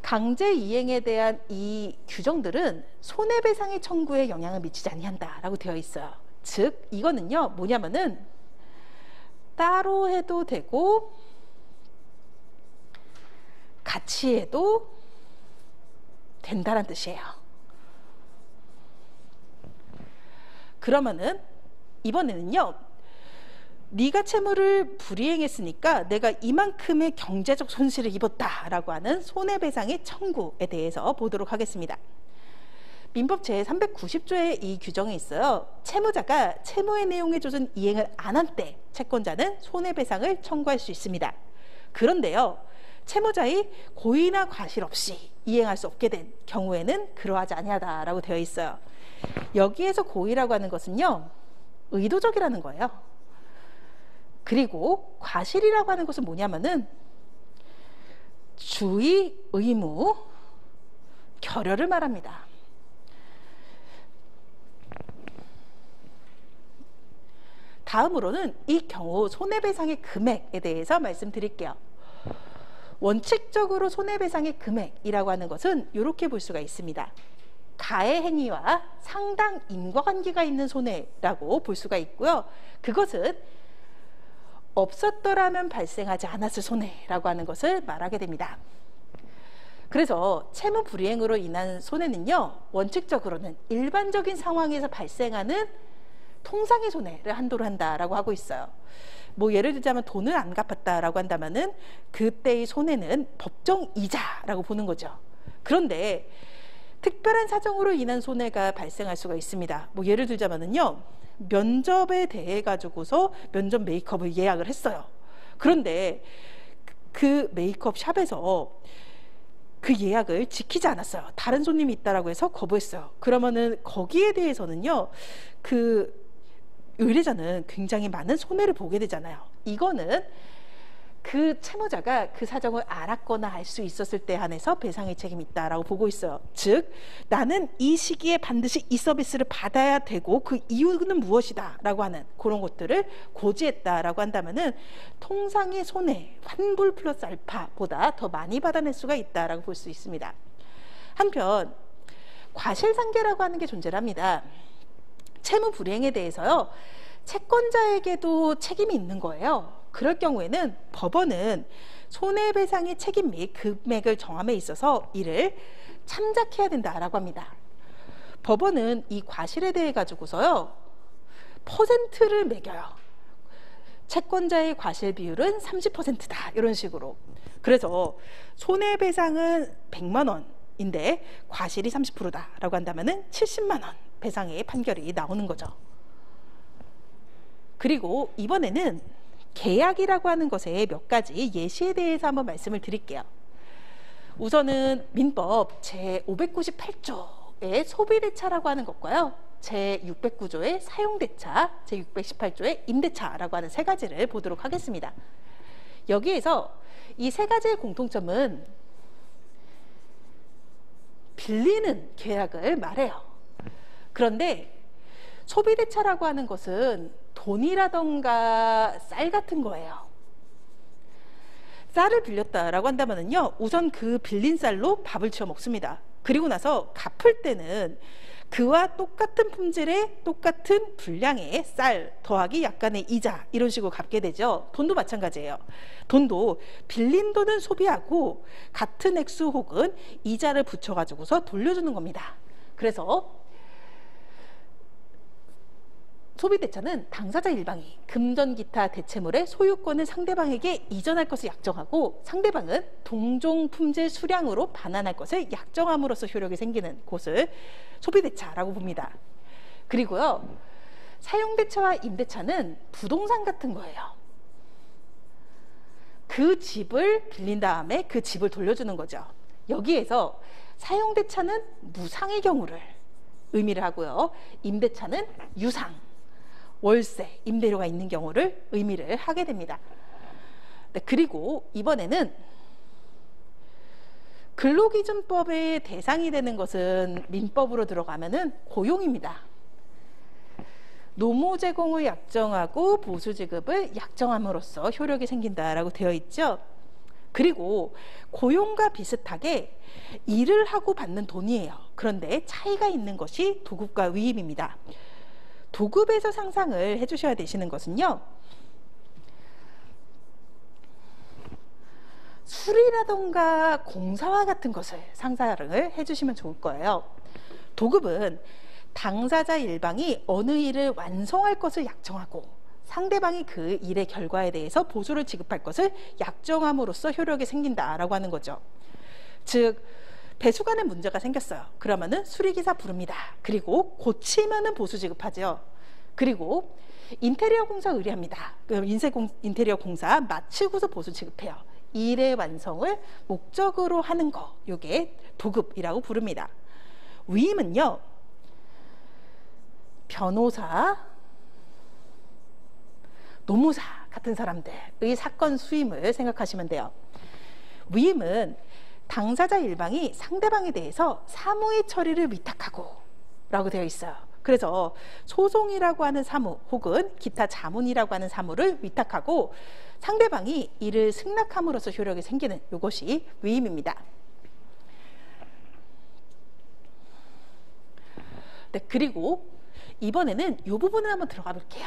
강제 이행에 대한 이 규정들은 손해배상의 청구에 영향을 미치지 아니한다라고 되어 있어요. 즉 이거는요, 뭐냐면은 따로 해도 되고 같이 해도 된다는 뜻이에요. 그러면은 이번에는요, 네가 채무를 불이행했으니까 내가 이만큼의 경제적 손실을 입었다라고 하는 손해배상의 청구에 대해서 보도록 하겠습니다. 민법 제390조에 이 규정이 있어요. 채무자가 채무의 내용에 젖은 이행을 안 한 때 채권자는 손해배상을 청구할 수 있습니다. 그런데요, 채무자의 고의나 과실 없이 이행할 수 없게 된 경우에는 그러하지 아니하다라고 되어 있어요. 여기에서 고의라고 하는 것은요, 의도적이라는 거예요. 그리고 과실이라고 하는 것은 뭐냐면은 주의, 의무, 결여를 말합니다. 다음으로는 이 경우 손해배상의 금액에 대해서 말씀드릴게요. 원칙적으로 손해배상의 금액이라고 하는 것은 이렇게 볼 수가 있습니다. 가해 행위와 상당 인과관계가 있는 손해라고 볼 수가 있고요. 그것은 없었더라면 발생하지 않았을 손해라고 하는 것을 말하게 됩니다. 그래서 채무 불이행으로 인한 손해는요, 원칙적으로는 일반적인 상황에서 발생하는 통상의 손해를 한도로 한다라고 하고 있어요. 뭐 예를 들자면 돈을 안 갚았다라고 한다면은 그때의 손해는 법정 이자라고 보는 거죠. 그런데 특별한 사정으로 인한 손해가 발생할 수가 있습니다. 뭐 예를 들자면은요, 면접에 대해 가지고서 면접 메이크업을 예약을 했어요. 그런데 그 메이크업 샵에서 그 예약을 지키지 않았어요. 다른 손님이 있다라고 해서 거부했어요. 그러면은 거기에 대해서는요, 그 의뢰자는 굉장히 많은 손해를 보게 되잖아요. 이거는 그 채무자가 그 사정을 알았거나 알 수 있었을 때 한해서 배상의 책임이 있다라고 보고 있어요. 즉, 나는 이 시기에 반드시 이 서비스를 받아야 되고 그 이유는 무엇이다 라고 하는 그런 것들을 고지했다라고 한다면은 통상의 손해, 환불 플러스 알파보다 더 많이 받아낼 수가 있다라고 볼 수 있습니다. 한편 과실상계라고 하는 게 존재를 합니다. 채무 불이행에 대해서요, 채권자에게도 책임이 있는 거예요. 그럴 경우에는 법원은 손해배상의 책임 및 금액을 정함에 있어서 이를 참작해야 된다라고 합니다. 법원은 이 과실에 대해 가지고서요, 퍼센트를 매겨요. 채권자의 과실 비율은 30%다 이런 식으로. 그래서 손해배상은 100만 원인데 과실이 30%다라고 한다면은 70만 원 배상의 판결이 나오는 거죠. 그리고 이번에는 계약이라고 하는 것의 몇 가지 예시에 대해서 한번 말씀을 드릴게요. 우선은 민법 제598조의 소비대차라고 하는 것과요, 제609조의 사용대차, 제618조의 임대차라고 하는 세 가지를 보도록 하겠습니다. 여기에서 이 세 가지의 공통점은 빌리는 계약을 말해요. 그런데 소비대차라고 하는 것은 돈이라던가 쌀 같은 거예요. 쌀을 빌렸다라고 한다면요, 우선 그 빌린 쌀로 밥을 지어 먹습니다. 그리고 나서 갚을 때는 그와 똑같은 품질의 똑같은 분량의 쌀 더하기 약간의 이자 이런 식으로 갚게 되죠. 돈도 마찬가지예요. 돈도 빌린 돈은 소비하고 같은 액수 혹은 이자를 붙여가지고서 돌려주는 겁니다. 그래서 소비대차는 당사자 일방이 금전 기타 대체물의 소유권을 상대방에게 이전할 것을 약정하고 상대방은 동종 품질 수량으로 반환할 것을 약정함으로써 효력이 생기는 곳을 소비대차라고 봅니다. 그리고요, 사용대차와 임대차는 부동산 같은 거예요. 그 집을 빌린 다음에 그 집을 돌려주는 거죠. 여기에서 사용대차는 무상의 경우를 의미를 하고요, 임대차는 유상, 월세, 임대료가 있는 경우를 의미를 하게 됩니다. 네, 그리고 이번에는 근로기준법의 대상이 되는 것은 민법으로 들어가면은 고용입니다. 노무 제공을 약정하고 보수 지급을 약정함으로써 효력이 생긴다라고 되어 있죠. 그리고 고용과 비슷하게 일을 하고 받는 돈이에요. 그런데 차이가 있는 것이 도급과 위임입니다. 도급에서 상상을 해주셔야 되시는 것은요, 수리라던가 공사와 같은 것을 상상을 해주시면 좋을 거예요. 도급은 당사자 일방이 어느 일을 완성할 것을 약정하고 상대방이 그 일의 결과에 대해서 보조를 지급할 것을 약정함으로써 효력이 생긴다라고 하는 거죠. 즉 배수관에 문제가 생겼어요. 그러면은 수리기사 부릅니다. 그리고 고치면은 보수 지급하죠. 그리고 인테리어 공사 의뢰합니다. 인테리어 공사 마치고서 보수 지급해요. 일의 완성을 목적으로 하는 거, 요게 도급이라고 부릅니다. 위임은요, 변호사, 노무사 같은 사람들의 사건 수임을 생각하시면 돼요. 위임은 당사자 일방이 상대방에 대해서 사무의 처리를 위탁하고 라고 되어 있어요. 그래서 소송이라고 하는 사무 혹은 기타 자문이라고 하는 사무를 위탁하고 상대방이 이를 승낙함으로써 효력이 생기는 이것이 위임입니다. 네, 그리고 이번에는 이 부분을 한번 들어가 볼게요.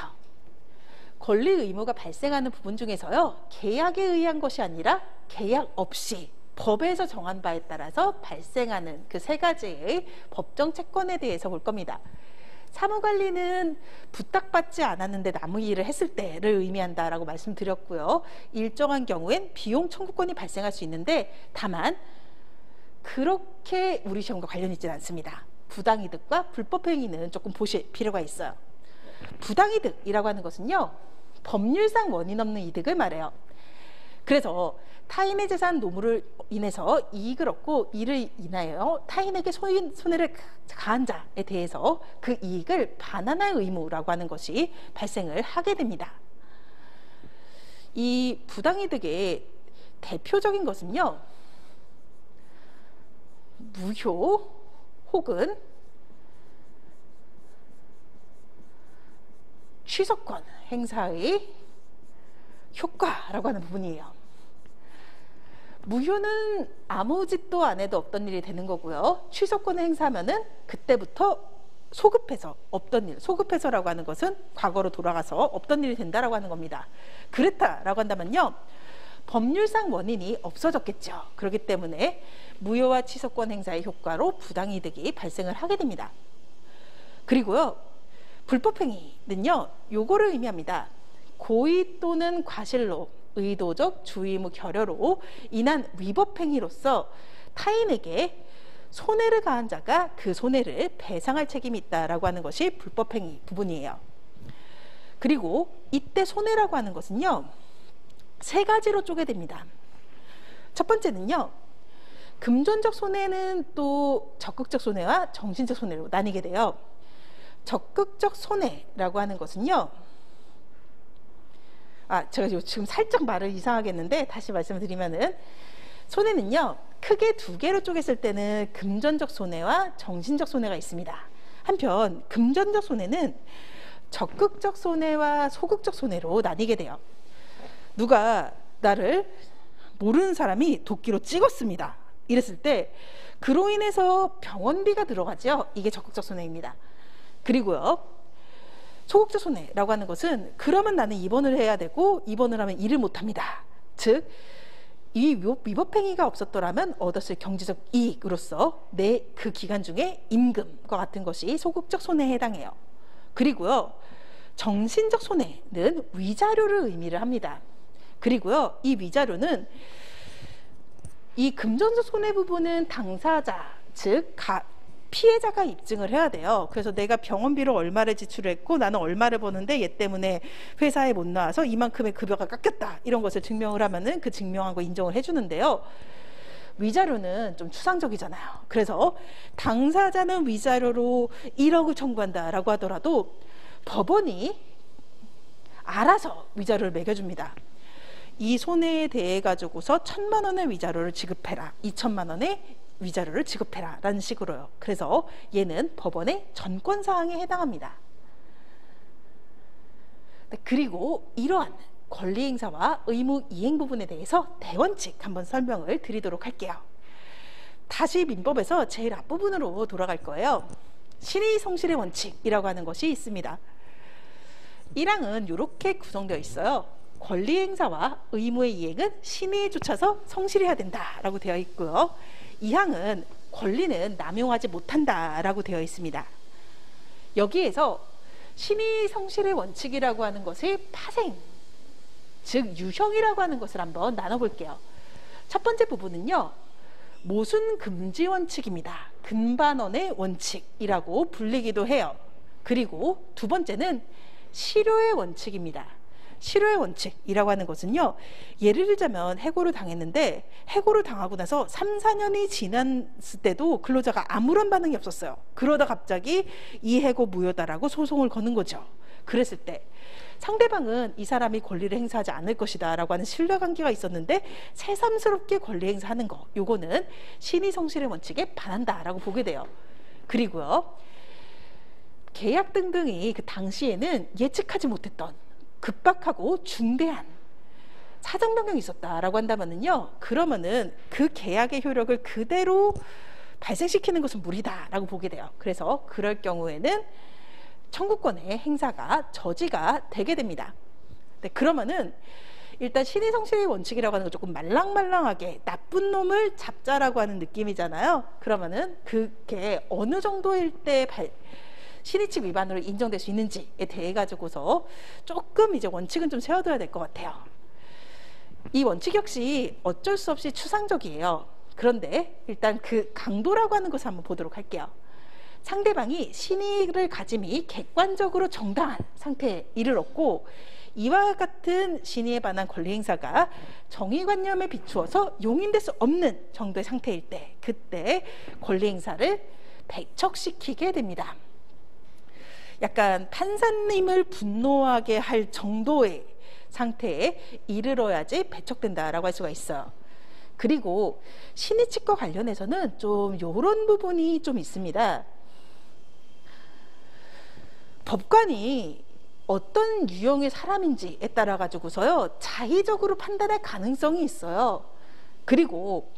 권리 의무가 발생하는 부분 중에서요, 계약에 의한 것이 아니라 계약 없이 법에서 정한 바에 따라서 발생하는 그 세 가지의 법정 채권에 대해서 볼 겁니다. 사무관리는 부탁받지 않았는데 남의 일을 했을 때를 의미한다라고 말씀드렸고요. 일정한 경우엔 비용 청구권이 발생할 수 있는데 다만 그렇게 우리 시험과 관련이 있지는 않습니다. 부당이득과 불법행위는 조금 보실 필요가 있어요. 부당이득이라고 하는 것은요, 법률상 원인 없는 이득을 말해요. 그래서 타인의 재산 노무를 인해서 이익을 얻고 이를 인하여 타인에게 손해를 가한 자에 대해서 그 이익을 반환할 의무라고 하는 것이 발생을 하게 됩니다. 이 부당이득의 대표적인 것은요, 무효 혹은 취소권 행사의 효과라고 하는 부분이에요. 무효는 아무 짓도 안 해도 없던 일이 되는 거고요. 취소권을 행사하면은 그때부터 소급해서 없던 일, 소급해서라고 하는 것은 과거로 돌아가서 없던 일이 된다라고 하는 겁니다. 그렇다라고 한다면요, 법률상 원인이 없어졌겠죠. 그렇기 때문에 무효와 취소권 행사의 효과로 부당이득이 발생을 하게 됩니다. 그리고요, 불법행위는요, 요거를 의미합니다. 고의 또는 과실로 의도적 주의무 결여로 인한 위법행위로서 타인에게 손해를 가한 자가 그 손해를 배상할 책임이 있다라고 하는 것이 불법행위 부분이에요. 그리고 이때 손해라고 하는 것은요, 세 가지로 쪼개됩니다. 첫 번째는요, 금전적 손해는 또 적극적 손해와 정신적 손해로 나뉘게 돼요. 적극적 손해라고 하는 것은요, 제가 지금 살짝 말을 이상하게 했는데 다시 말씀을 드리면은, 손해는요, 크게 두 개로 쪼갰을 때는 금전적 손해와 정신적 손해가 있습니다. 한편 금전적 손해는 적극적 손해와 소극적 손해로 나뉘게 돼요. 누가 나를 모르는 사람이 도끼로 찍었습니다. 이랬을 때 그로 인해서 병원비가 들어가죠. 이게 적극적 손해입니다. 그리고요, 소극적 손해라고 하는 것은 그러면 나는 입원을 해야 되고 입원을 하면 일을 못합니다. 즉 이 위법행위가 없었더라면 얻었을 경제적 이익으로서 내 그 기간 중에 임금과 같은 것이 소극적 손해에 해당해요. 그리고요, 정신적 손해는 위자료를 의미를 합니다. 그리고요, 이 위자료는 이 금전적 손해 부분은 당사자, 즉 피해자가 입증을 해야 돼요. 그래서 내가 병원비로 얼마를 지출했고 나는 얼마를 버는데 얘 때문에 회사에 못 나와서 이만큼의 급여가 깎였다, 이런 것을 증명을 하면은 그 증명한 거 인정을 해주는데요. 위자료는 좀 추상적이잖아요. 그래서 당사자는 위자료로 1억을 청구한다라고 하더라도 법원이 알아서 위자료를 매겨줍니다. 이 손해에 대해 가지고서 1,000만 원의 위자료를 지급해라, 2,000만 원의 위자료를 지급해라 라는 식으로요. 그래서 얘는 법원의 전권사항에 해당합니다. 그리고 이러한 권리 행사와 의무 이행 부분에 대해서 대원칙 한번 설명을 드리도록 할게요. 다시 민법에서 제일 앞부분으로 돌아갈 거예요. 신의 성실의 원칙이라고 하는 것이 있습니다. 1항은 이렇게 구성되어 있어요. 권리 행사와 의무의 이행은 신의에 쫓아서 성실해야 된다라고 되어 있고요. 2항은 권리는 남용하지 못한다라고 되어 있습니다. 여기에서 신의 성실의 원칙이라고 하는 것의 파생, 즉 유형이라고 하는 것을 한번 나눠볼게요. 첫 번째 부분은요, 모순 금지 원칙입니다. 근반원의 원칙이라고 불리기도 해요. 그리고 두 번째는 실효의 원칙입니다. 실효의 원칙이라고 하는 것은요, 예를 들자면 해고를 당했는데 해고를 당하고 나서 3, 4년이 지났을 때도 근로자가 아무런 반응이 없었어요. 그러다 갑자기 이 해고 무효다라고 소송을 거는 거죠. 그랬을 때 상대방은 이 사람이 권리를 행사하지 않을 것이다 라고 하는 신뢰관계가 있었는데 새삼스럽게 권리 행사하는 거, 요거는 신의 성실의 원칙에 반한다 라고 보게 돼요. 그리고요, 계약 등등이 그 당시에는 예측하지 못했던 급박하고 중대한 사정 변경이 있었다라고 한다면은요, 그러면은 그 계약의 효력을 그대로 발생시키는 것은 무리다라고 보게 돼요. 그래서 그럴 경우에는 청구권의 행사가 저지가 되게 됩니다. 네, 그러면은 일단 신의 성실의 원칙이라고 하는 거 조금 말랑말랑하게 나쁜 놈을 잡자라고 하는 느낌이잖아요. 그러면은 그게 어느 정도일 때 신의칙 위반으로 인정될 수 있는지에 대해 가지고서 조금 이제 원칙은 좀 세워둬야 될 것 같아요. 이 원칙 역시 어쩔 수 없이 추상적이에요. 그런데 일단 그 강도라고 하는 것을 한번 보도록 할게요. 상대방이 신의를 가짐이 객관적으로 정당한 상태에 이르렀고 이와 같은 신의에 관한 권리 행사가 정의관념에 비추어서 용인될 수 없는 정도의 상태일 때, 그때 권리 행사를 배척시키게 됩니다. 약간 판사님을 분노하게 할 정도의 상태에 이르러야지 배척된다라고 할 수가 있어요. 그리고 신의칙과 관련해서는 좀 이런 부분이 좀 있습니다. 법관이 어떤 유형의 사람인지에 따라 가지고서요, 자의적으로 판단할 가능성이 있어요. 그리고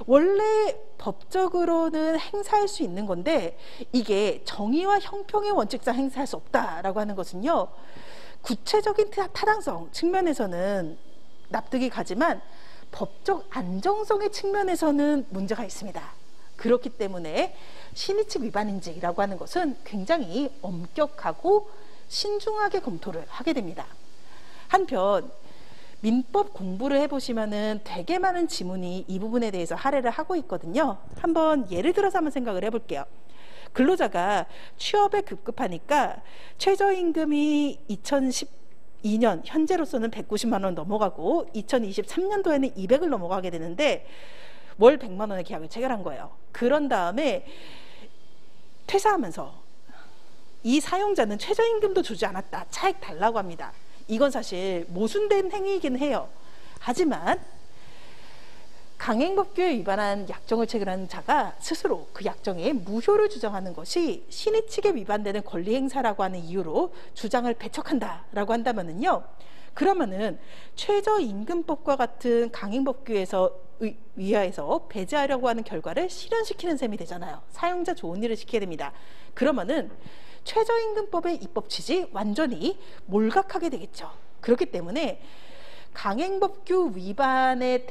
원래 법적으로는 행사할 수 있는 건데 이게 정의와 형평의 원칙상 행사할 수 없다라고 하는 것은요, 구체적인 타당성 측면에서는 납득이 가지만 법적 안정성의 측면에서는 문제가 있습니다. 그렇기 때문에 신의칙 위반인지라고 하는 것은 굉장히 엄격하고 신중하게 검토를 하게 됩니다. 한편 민법 공부를 해보시면은 되게 많은 지문이 이 부분에 대해서 할애를 하고 있거든요. 한번 예를 들어서 한번 생각을 해볼게요. 근로자가 취업에 급급하니까 최저임금이 2012년 현재로서는 190만 원 넘어가고 2023년도에는 200을 넘어가게 되는데 월 100만 원의 계약을 체결한 거예요. 그런 다음에 퇴사하면서 이 사용자는 최저임금도 주지 않았다, 차액 달라고 합니다. 이건 사실 모순된 행위이긴 해요. 하지만 강행법규에 위반한 약정을 체결한 자가 스스로 그 약정의 무효를 주장하는 것이 신의칙에 위반되는 권리 행사라고 하는 이유로 주장을 배척한다라고 한다면은요, 그러면은 최저임금법과 같은 강행법규에서 위하에서 배제하려고 하는 결과를 실현시키는 셈이 되잖아요. 사용자 좋은 일을 시켜야 됩니다. 그러면은 최저임금법의 입법 취지 완전히 몰각하게 되겠죠. 그렇기 때문에 강행법규 위반에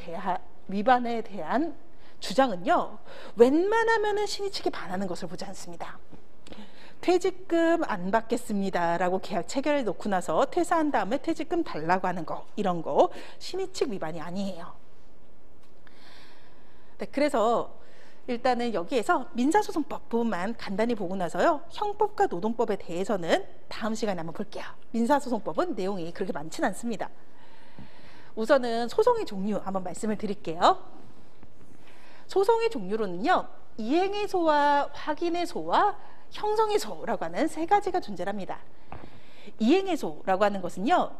대한 주장은요, 웬만하면은 신의칙에 반하는 것을 보지 않습니다. 퇴직금 안 받겠습니다라고 계약 체결해 놓고 나서 퇴사한 다음에 퇴직금 달라고 하는 거, 이런 거 신의칙 위반이 아니에요. 네, 그래서 일단은 여기에서 민사소송법 부분만 간단히 보고 나서요, 형법과 노동법에 대해서는 다음 시간에 한번 볼게요. 민사소송법은 내용이 그렇게 많지는 않습니다. 우선은 소송의 종류 한번 말씀을 드릴게요. 소송의 종류로는요, 이행의 소와 확인의 소와 형성의 소라고 하는 세 가지가 존재합니다. 이행의 소라고 하는 것은요,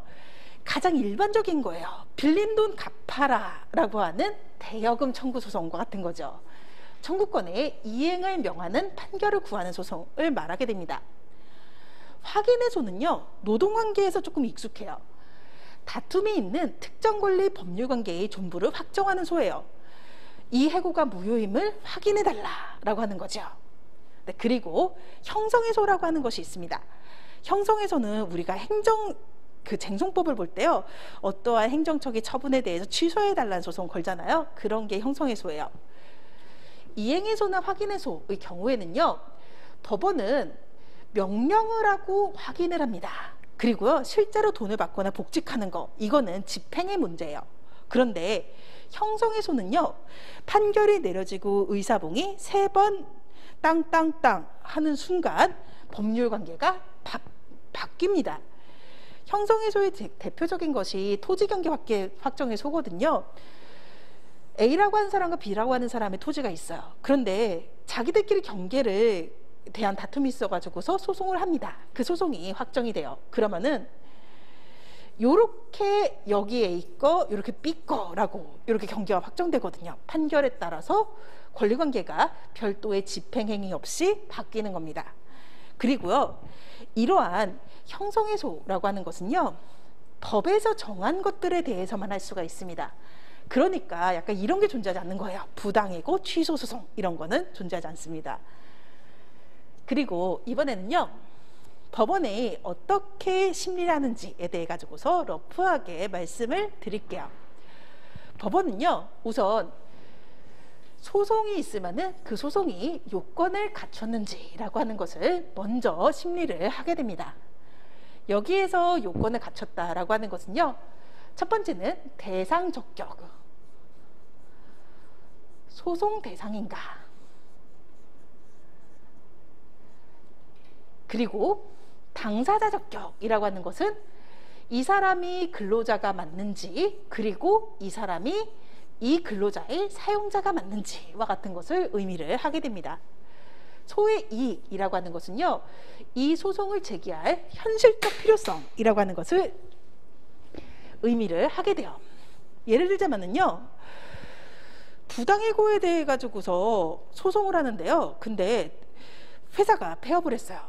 가장 일반적인 거예요. 빌린 돈 갚아라 라고 하는 대여금 청구 소송과 같은 거죠. 청구권의 이행을 명하는 판결을 구하는 소송을 말하게 됩니다. 확인의 소는요, 노동관계에서 조금 익숙해요. 다툼이 있는 특정 권리 법률관계의 존부를 확정하는 소예요. 이 해고가 무효임을 확인해달라라고 하는 거죠. 네, 그리고 형성의 소라고 하는 것이 있습니다. 형성의 소는 우리가 그 쟁송법을 볼 때요, 어떠한 행정처기 처분에 대해서 취소해달라는 소송 걸잖아요. 그런 게 형성해소예요. 이행해소나 확인해소의 경우에는요, 법원은 명령을 하고 확인을 합니다. 그리고요, 실제로 돈을 받거나 복직하는 거, 이거는 집행의 문제예요. 그런데 형성해소는요, 판결이 내려지고 의사봉이 3번 땅땅땅 하는 순간 법률 관계가 바뀝니다. 형성해소의 대표적인 것이 토지경계 확정해소거든요. A라고 하는 사람과 B라고 하는 사람의 토지가 있어요. 그런데 자기들끼리 경계를 대한 다툼이 있어가지고서 소송을 합니다. 그 소송이 확정이 돼요. 그러면은 요렇게 여기 A 거, 요렇게 B 거라고 요렇게 경계가 확정되거든요. 판결에 따라서 권리관계가 별도의 집행행위 없이 바뀌는 겁니다. 그리고요, 이러한 형성해소라고 하는 것은요, 법에서 정한 것들에 대해서만 할 수가 있습니다. 그러니까 약간 이런 게 존재하지 않는 거예요. 부당해고, 취소소송 이런 거는 존재하지 않습니다. 그리고 이번에는요, 법원에 어떻게 심리를 하는지에 대해 가지고서 러프하게 말씀을 드릴게요. 법원은요, 우선 소송이 있으면은 그 소송이 요건을 갖췄는지라고 하는 것을 먼저 심리를 하게 됩니다. 여기에서 요건을 갖췄다라고 하는 것은요, 첫 번째는 대상 적격, 소송 대상인가, 그리고 당사자 적격이라고 하는 것은 이 사람이 근로자가 맞는지, 그리고 이 사람이 이 근로자의 사용자가 맞는지와 같은 것을 의미를 하게 됩니다. 소의 이익이라고 하는 것은요, 이 소송을 제기할 현실적 필요성이라고 하는 것을 의미를 하게 돼요. 예를 들자면은요, 부당해고에 대해 가지고서 소송을 하는데요, 근데 회사가 폐업을 했어요.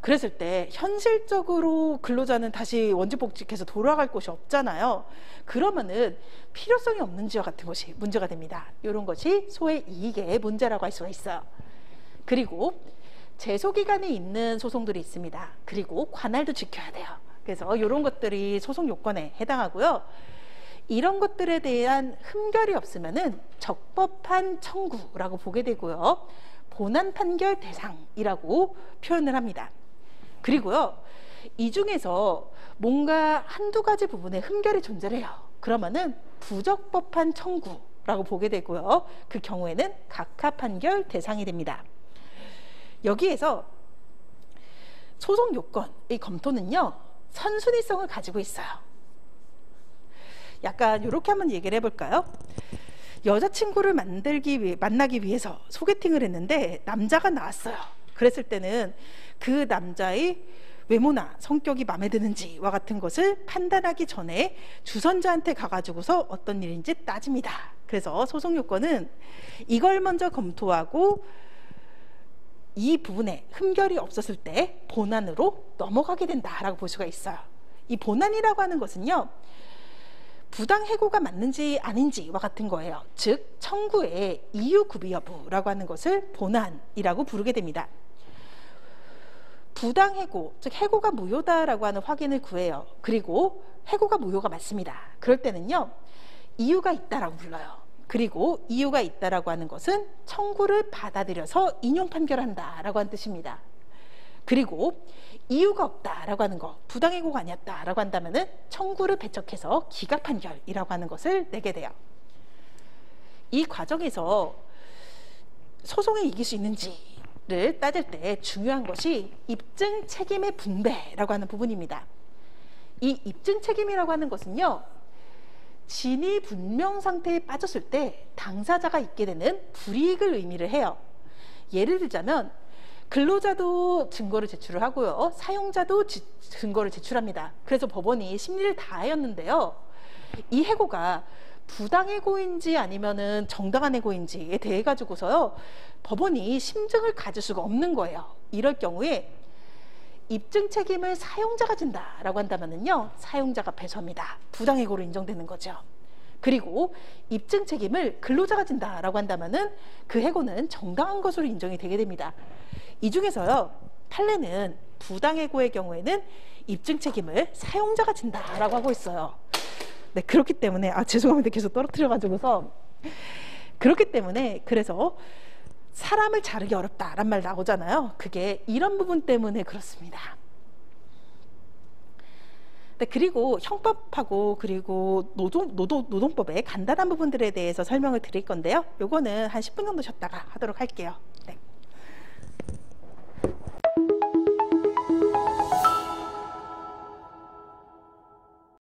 그랬을 때 현실적으로 근로자는 다시 원주복직해서 돌아갈 곳이 없잖아요. 그러면은 필요성이 없는지와 같은 것이 문제가 됩니다. 이런 것이 소의 이익의 문제라고 할 수가 있어요. 그리고 제소기간이 있는 소송들이 있습니다. 그리고 관할도 지켜야 돼요. 그래서 이런 것들이 소송 요건에 해당하고요. 이런 것들에 대한 흠결이 없으면은 적법한 청구라고 보게 되고요, 본안 판결 대상이라고 표현을 합니다. 그리고요, 이 중에서 뭔가 한두 가지 부분에 흠결이 존재를 해요. 그러면은 부적법한 청구라고 보게 되고요, 그 경우에는 각하 판결 대상이 됩니다. 여기에서 소송 요건의 검토는요, 선순위성을 가지고 있어요. 약간 이렇게 한번 얘기를 해볼까요? 여자친구를 만나기 위해서 소개팅을 했는데 남자가 나왔어요. 그랬을 때는 그 남자의 외모나 성격이 마음에 드는지와 같은 것을 판단하기 전에 주선자한테 가가지고서 어떤 일인지 따집니다. 그래서 소송 요건은 이걸 먼저 검토하고 이 부분에 흠결이 없었을 때 본안으로 넘어가게 된다라고 볼 수가 있어요. 이 본안이라고 하는 것은요, 부당해고가 맞는지 아닌지와 같은 거예요. 즉 청구의 이유 구비 여부라고 하는 것을 본안이라고 부르게 됩니다. 부당해고, 즉 해고가 무효다라고 하는 확인을 구해요. 그리고 해고가 무효가 맞습니다. 그럴 때는요, 이유가 있다라고 불러요. 그리고 이유가 있다라고 하는 것은 청구를 받아들여서 인용 판결한다라고 하는 뜻입니다. 그리고 이유가 없다라고 하는 거, 부당해고가 아니었다라고 한다면은 청구를 배척해서 기각 판결이라고 하는 것을 내게 돼요. 이 과정에서 소송에 이길 수 있는지를 따질 때 중요한 것이 입증 책임의 분배라고 하는 부분입니다. 이 입증 책임이라고 하는 것은요, 진위 불명 상태에 빠졌을 때 당사자가 있게 되는 불이익을 의미를 해요. 예를 들자면 근로자도 증거를 제출을 하고요, 사용자도 증거를 제출합니다. 그래서 법원이 심리를 다하였는데요, 이 해고가 부당해고인지 아니면은 정당한 해고인지에 대해 가지고서요, 법원이 심증을 가질 수가 없는 거예요. 이럴 경우에 입증 책임을 사용자가 진다라고 한다면은요, 사용자가 배수합니다. 부당해고로 인정되는 거죠. 그리고 입증 책임을 근로자가 진다라고 한다면은 그 해고는 정당한 것으로 인정이 되게 됩니다. 이 중에서요, 판례는 부당해고의 경우에는 입증 책임을 사용자가 진다라고 하고 있어요. 네, 그렇기 때문에 죄송합니다. 계속 떨어뜨려가지고서 그렇기 때문에 그래서 사람을 자르기 어렵다란 말 나오잖아요. 그게 이런 부분 때문에 그렇습니다. 네, 그리고 형법하고 그리고 노동법의 간단한 부분들에 대해서 설명을 드릴 건데요. 요거는 한 10분 정도 쉬었다가 하도록 할게요.